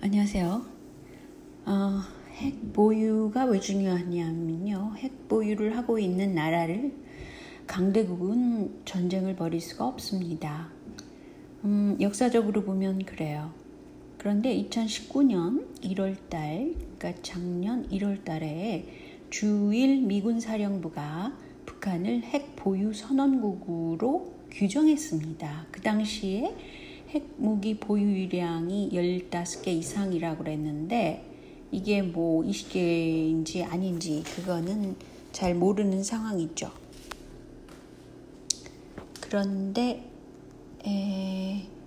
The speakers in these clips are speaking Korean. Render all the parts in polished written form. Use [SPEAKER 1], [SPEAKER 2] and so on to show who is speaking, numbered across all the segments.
[SPEAKER 1] 안녕하세요. 핵 보유가 왜 중요하냐면요. 핵 보유를 하고 있는 나라를 강대국은 전쟁을 벌일 수가 없습니다. 역사적으로 보면 그래요. 그런데 2019년 1월달, 그러니까 작년 1월달에 주일 미군 사령부가 북한을 핵 보유 선언국으로 규정했습니다. 그 당시에 핵무기 보유량이 15개 이상이라고 그랬는데 이게 뭐 20개인지 아닌지 그거는 잘 모르는 상황이죠. 그런데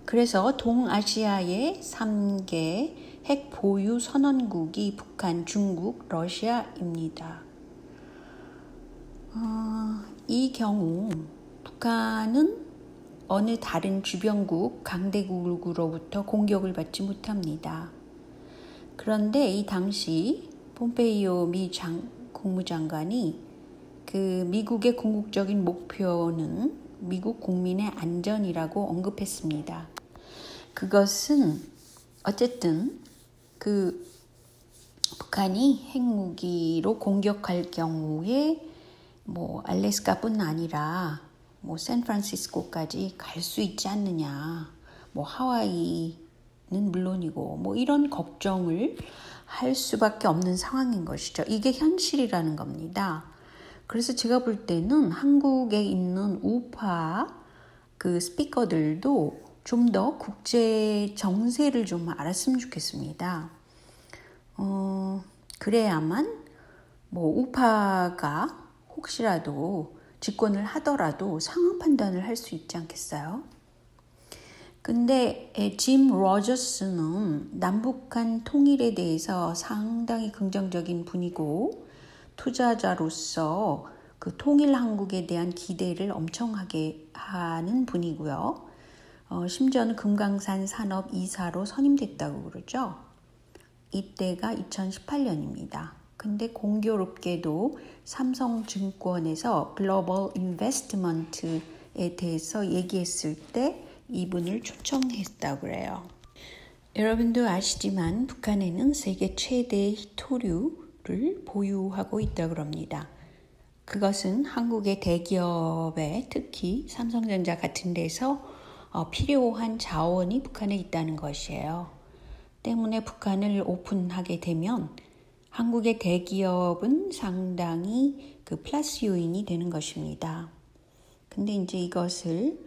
[SPEAKER 1] 그래서 동아시아의 3개 핵 보유 선언국이 북한, 중국, 러시아입니다. 이 경우 북한은 어느 다른 주변국, 강대국으로부터 공격을 받지 못합니다. 그런데 이 당시 폼페이오 미 국무장관이 그 미국의 궁극적인 목표는 미국 국민의 안전이라고 언급했습니다. 그것은 어쨌든 그 북한이 핵무기로 공격할 경우에 뭐 알래스카뿐 아니라 뭐 샌프란시스코까지 갈 수 있지 않느냐, 뭐 하와이는 물론이고 뭐 이런 걱정을 할 수밖에 없는 상황인 것이죠. 이게 현실이라는 겁니다. 그래서 제가 볼 때는 한국에 있는 우파 그 스피커들도 좀 더 국제 정세를 좀 알았으면 좋겠습니다. 그래야만 뭐 우파가 혹시라도 집권을 하더라도 상황 판단을 할 수 있지 않겠어요? 근데 짐 로저스는 남북한 통일에 대해서 상당히 긍정적인 분이고 투자자로서 그 통일 한국에 대한 기대를 엄청 하게 하는 분이고요. 심지어는 금강산 산업 이사로 선임됐다고 그러죠. 이때가 2018년입니다. 근데 공교롭게도 삼성증권에서 글로벌 인베스트먼트에 대해서 얘기했을 때 이분을 초청했다고 그래요. 여러분도 아시지만 북한에는 세계 최대의 히토류를 보유하고 있다고 합니다. 그것은 한국의 대기업에 특히 삼성전자 같은 데서 필요한 자원이 북한에 있다는 것이에요. 때문에 북한을 오픈하게 되면 한국의 대기업은 상당히 그 플러스 요인이 되는 것입니다. 근데 이제 이것을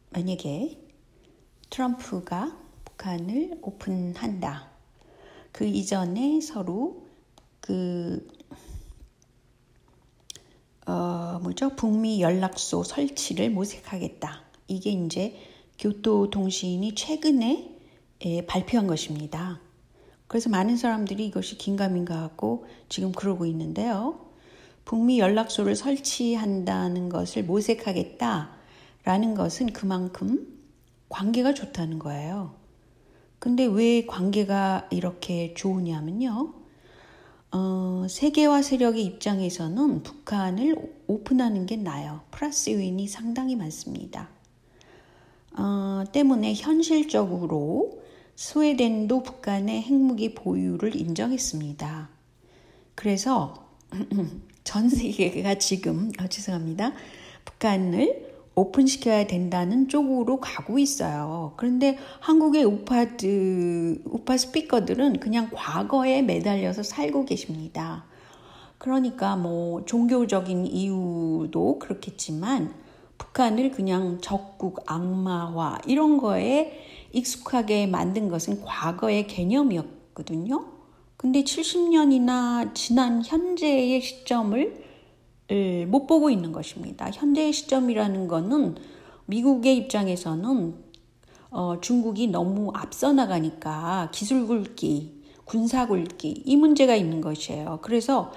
[SPEAKER 1] 만약에 트럼프가 북한을 오픈한다. 그 이전에 서로 북미 연락소 설치를 모색하겠다. 이게 이제 교토통신이 최근에 발표한 것입니다. 그래서 많은 사람들이 이것이 긴가민가 하고 지금 그러고 있는데요. 북미 연락소를 설치한다는 것을 모색하겠다라는 것은 그만큼 관계가 좋다는 거예요. 근데 왜 관계가 이렇게 좋으냐면요. 세계화 세력의 입장에서는 북한을 오픈하는 게 나아요. 플러스 요인이 상당히 많습니다. 때문에 현실적으로 스웨덴도 북한의 핵무기 보유를 인정했습니다. 그래서 전 세계가 지금 북한을 오픈시켜야 된다는 쪽으로 가고 있어요. 그런데 한국의 우파 스피커들은 그냥 과거에 매달려서 살고 계십니다. 그러니까 뭐 종교적인 이유도 그렇겠지만 북한을 그냥 적국, 악마화 이런 거에 익숙하게 만든 것은 과거의 개념이었거든요. 근데 70년이나 지난 현재의 시점을 못 보고 있는 것입니다. 현재의 시점이라는 거는 미국의 입장에서는 중국이 너무 앞서 나가니까 기술 굴기, 군사 굴기 이 문제가 있는 것이에요. 그래서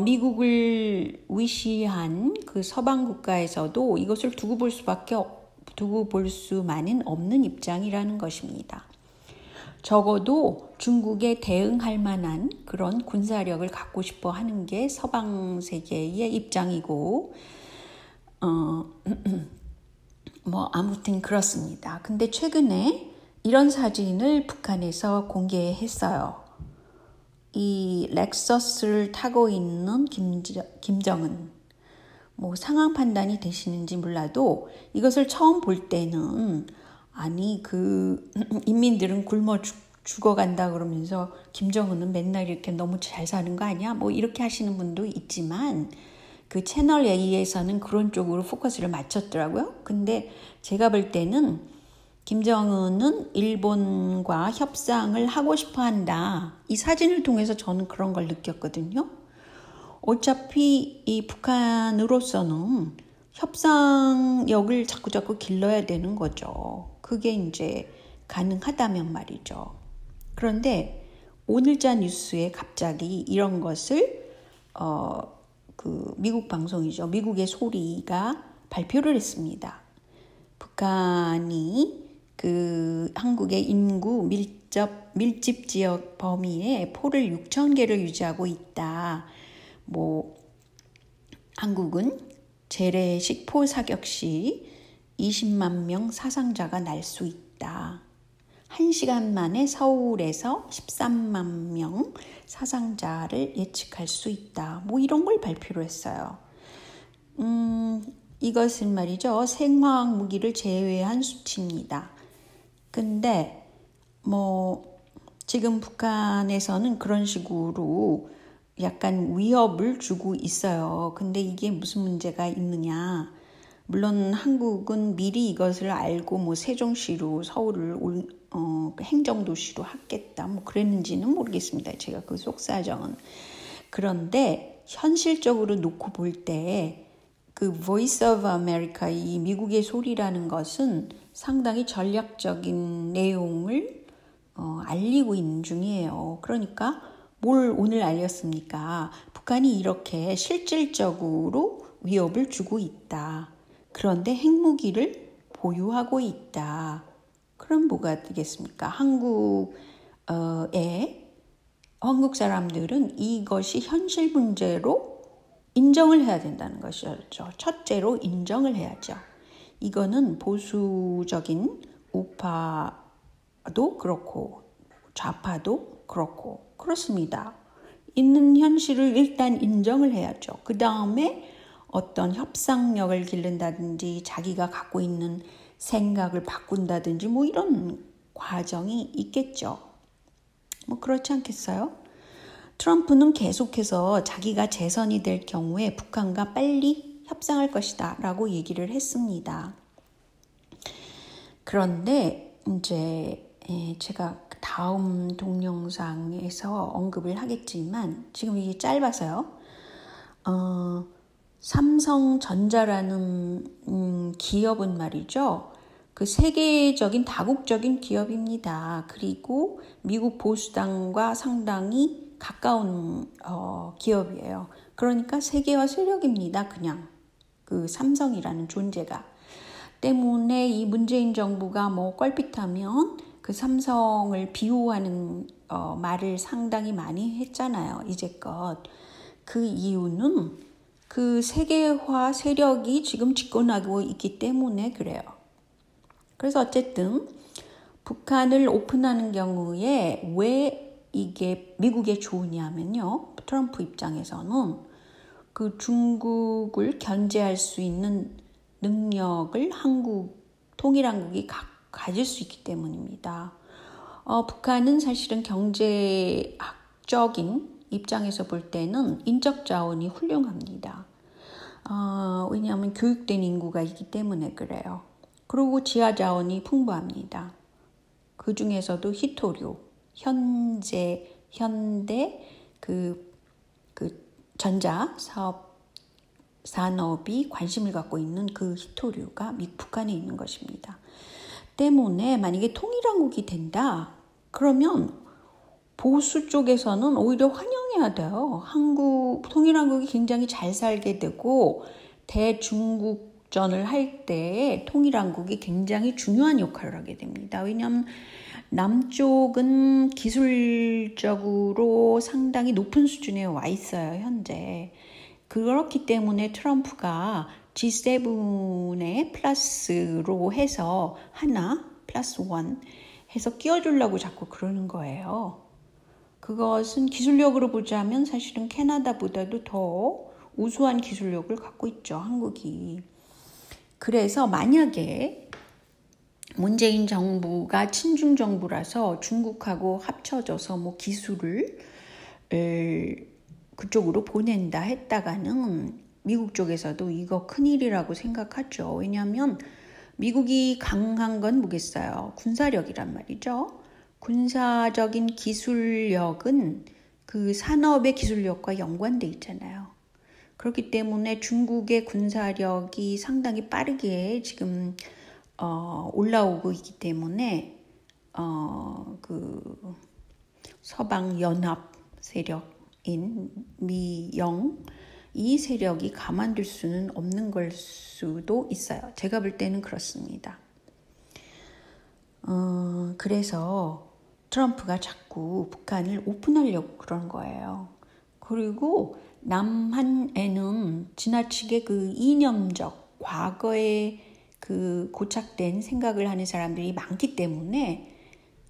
[SPEAKER 1] 미국을 위시한 그 서방 국가에서도 이것을 두고 볼 수만은 없는 입장이라는 것입니다. 적어도 중국에 대응할 만한 그런 군사력을 갖고 싶어 하는 게 서방 세계의 입장이고, 뭐 아무튼 그렇습니다. 근데 최근에 이런 사진을 북한에서 공개했어요. 이 렉서스를 타고 있는 김정은. 뭐 상황 판단이 되시는지 몰라도 이것을 처음 볼 때는 아니 인민들은 굶어 죽어간다 그러면서 김정은은 맨날 이렇게 너무 잘 사는 거 아니야? 뭐 이렇게 하시는 분도 있지만 그 채널 A에서는 그런 쪽으로 포커스를 맞췄더라고요. 근데 제가 볼 때는 김정은은 일본과 협상을 하고 싶어 한다. 이 사진을 통해서 저는 그런 걸 느꼈거든요. 어차피 이 북한으로서는 협상력을 자꾸 길러야 되는 거죠. 그게 이제 가능하다면 말이죠. 그런데 오늘자 뉴스에 갑자기 이런 것을 미국 방송이죠. 미국의 소리가 발표를 했습니다. 북한이 한국의 인구 밀집 지역 범위에 포를 6,000개를 유지하고 있다. 한국은 재래식 포 사격 시 20만 명 사상자가 날 수 있다. 1시간 만에 서울에서 13만 명 사상자를 예측할 수 있다. 이런 걸 발표를 했어요. 이것은 말이죠. 생화학 무기를 제외한 수치입니다. 근데 지금 북한에서는 그런 식으로 약간 위협을 주고 있어요. 근데 이게 무슨 문제가 있느냐. 물론 한국은 미리 이것을 알고 세종시로 서울을 행정도시로 하겠다. 그랬는지는 모르겠습니다. 제가 그 속사정은. 그런데 현실적으로 놓고 볼 때 그 Voice of America, 이 미국의 소리라는 것은 상당히 전략적인 내용을 알리고 있는 중이에요. 그러니까 뭘 오늘 알렸습니까? 북한이 이렇게 실질적으로 위협을 주고 있다. 그런데 핵무기를 보유하고 있다. 그럼 뭐가 되겠습니까? 한국 사람들은 이것이 현실 문제로 인정을 해야 된다는 것이죠. 첫째로 인정을 해야죠. 이거는 보수적인 우파도 그렇고 좌파도 그렇고 그렇습니다. 있는 현실을 일단 인정을 해야죠. 그 다음에 어떤 협상력을 기른다든지 자기가 갖고 있는 생각을 바꾼다든지 이런 과정이 있겠죠. 그렇지 않겠어요? 트럼프는 계속해서 자기가 재선이 될 경우에 북한과 빨리 협상할 것이다 라고 얘기를 했습니다. 그런데 이제 제가 다음 동영상에서 언급을 하겠지만 지금 이게 짧아서요. 삼성전자라는 기업은 말이죠. 그 세계적인 다국적인 기업입니다. 그리고 미국 보수당과 상당히 가까운 기업이에요. 그러니까 세계화 세력입니다. 그냥 그 삼성이라는 존재가. 때문에 이 문재인 정부가 껄핏하면 그 삼성을 비호하는 말을 상당히 많이 했잖아요. 이제껏. 그 이유는 그 세계화 세력이 지금 집권하고 있기 때문에 그래요. 그래서 어쨌든 북한을 오픈하는 경우에 왜 이게 미국에 좋으냐면요. 트럼프 입장에서는 그 중국을 견제할 수 있는 능력을 통일한국이 가질 수 있기 때문입니다. 북한은 사실은 경제학적인 입장에서 볼 때는 인적 자원이 훌륭합니다. 왜냐하면 교육된 인구가 있기 때문에 그래요. 그리고 지하 자원이 풍부합니다. 그 중에서도 희토류, 현대 전자 산업이 관심을 갖고 있는 그 희토류가 북한에 있는 것입니다. 때문에 만약에 통일한국이 된다, 그러면 보수 쪽에서는 오히려 환영해야 돼요. 통일한국이 굉장히 잘 살게 되고 대중국전을 할 때 통일한국이 굉장히 중요한 역할을 하게 됩니다. 왜냐하면 남쪽은 기술적으로 상당히 높은 수준에 와 있어요, 현재. 그렇기 때문에 트럼프가 G7에 플러스로 해서 하나, 플러스 원 해서 끼워주려고 자꾸 그러는 거예요. 그것은 기술력으로 보자면 사실은 캐나다보다도 더 우수한 기술력을 갖고 있죠, 한국이. 그래서 만약에 문재인 정부가 친중 정부라서 중국하고 합쳐져서 뭐 기술을 그쪽으로 보낸다 했다가는 미국 쪽에서도 이거 큰일이라고 생각하죠. 왜냐하면 미국이 강한 건 뭐겠어요? 군사력이란 말이죠. 군사적인 기술력은 그 산업의 기술력과 연관돼 있잖아요. 그렇기 때문에 중국의 군사력이 상당히 빠르게 지금 올라오고 있기 때문에 그 서방 연합 세력인 미영 이 세력이 가만둘 수는 없는 걸 수도 있어요. 제가 볼 때는 그렇습니다. 그래서 트럼프가 자꾸 북한을 오픈하려고 그런 거예요. 그리고 남한에는 지나치게 그 이념적 과거에 그 고착된 생각을 하는 사람들이 많기 때문에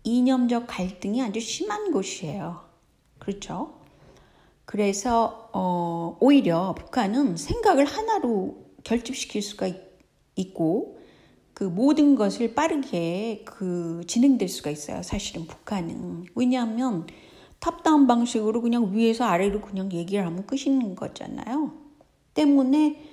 [SPEAKER 1] 이념적 갈등이 아주 심한 곳이에요. 그렇죠? 그래서 오히려 북한은 생각을 하나로 결집시킬 수가 있고 그 모든 것을 빠르게 진행될 수가 있어요. 사실은 북한은. 왜냐하면 탑다운 방식으로 그냥 위에서 아래로 그냥 얘기를 하면 끝인 거잖아요. 때문에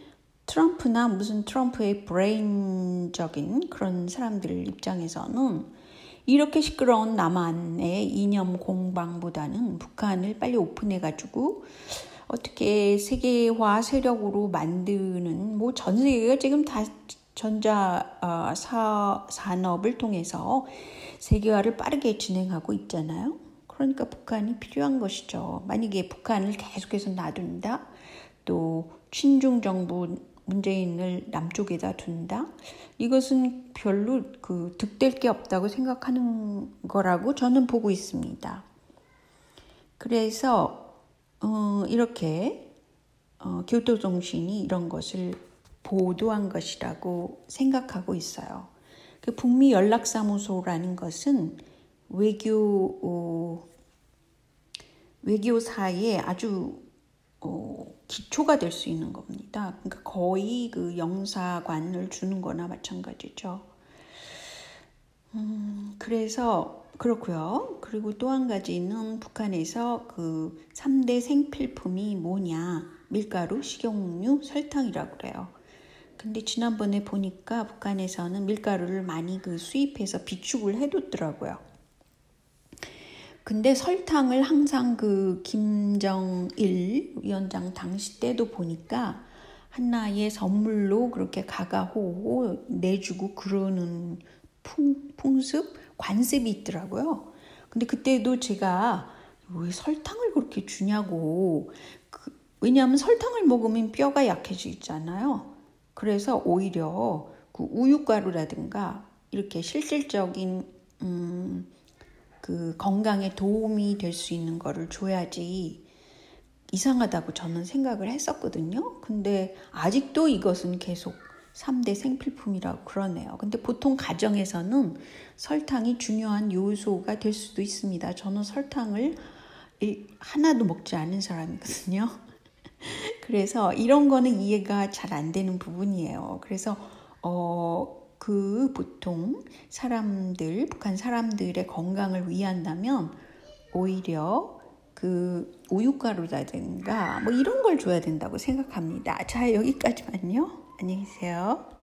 [SPEAKER 1] 트럼프나 무슨 트럼프의 브레인적인 그런 사람들 입장에서는 이렇게 시끄러운 남한의 이념 공방보다는 북한을 빨리 오픈해가지고 어떻게 세계화 세력으로 만드는 뭐 전 세계가 지금 다 전자 산업을 통해서 세계화를 빠르게 진행하고 있잖아요. 그러니까 북한이 필요한 것이죠. 만약에 북한을 계속해서 놔둔다, 또 친중 정부 문재인을 남쪽에다 둔다, 이것은 별로 득될 게 없다고 생각하는 거라고 저는 보고 있습니다. 그래서 이렇게 교토정신이 이런 것을 보도한 것이라고 생각하고 있어요. 그 북미 연락사무소라는 것은 외교사에 아주 기초가 될 수 있는 겁니다. 그러니까 거의 그 영사관을 주는 거나 마찬가지죠. 그래서 그렇고요. 그리고 또 한 가지는 북한에서 그 3대 생필품이 뭐냐? 밀가루, 식용유, 설탕이라고 그래요. 근데 지난번에 보니까 북한에서는 밀가루를 많이 수입해서 비축을 해뒀더라고요. 근데 설탕을 항상 김정일 위원장 당시 때도 보니까 하나의 선물로 그렇게 가가호호 내주고 그러는 풍습, 관습이 있더라고요. 근데 그때도 제가 왜 설탕을 그렇게 주냐고. 왜냐하면 설탕을 먹으면 뼈가 약해지잖아요. 그래서 오히려 우유가루라든가 이렇게 실질적인 건강에 도움이 될 수 있는 거를 줘야지 이상하다고 저는 생각을 했었거든요. 근데 아직도 이것은 계속 3대 생필품이라고 그러네요. 근데 보통 가정에서는 설탕이 중요한 요소가 될 수도 있습니다. 저는 설탕을 하나도 먹지 않은 사람이거든요. 그래서 이런 거는 이해가 잘 안 되는 부분이에요. 그래서 보통 북한 사람들의 건강을 위한다면 오히려 우유가루라든가 뭐 이런 걸 줘야 된다고 생각합니다. 자, 여기까지만요. 안녕히 계세요.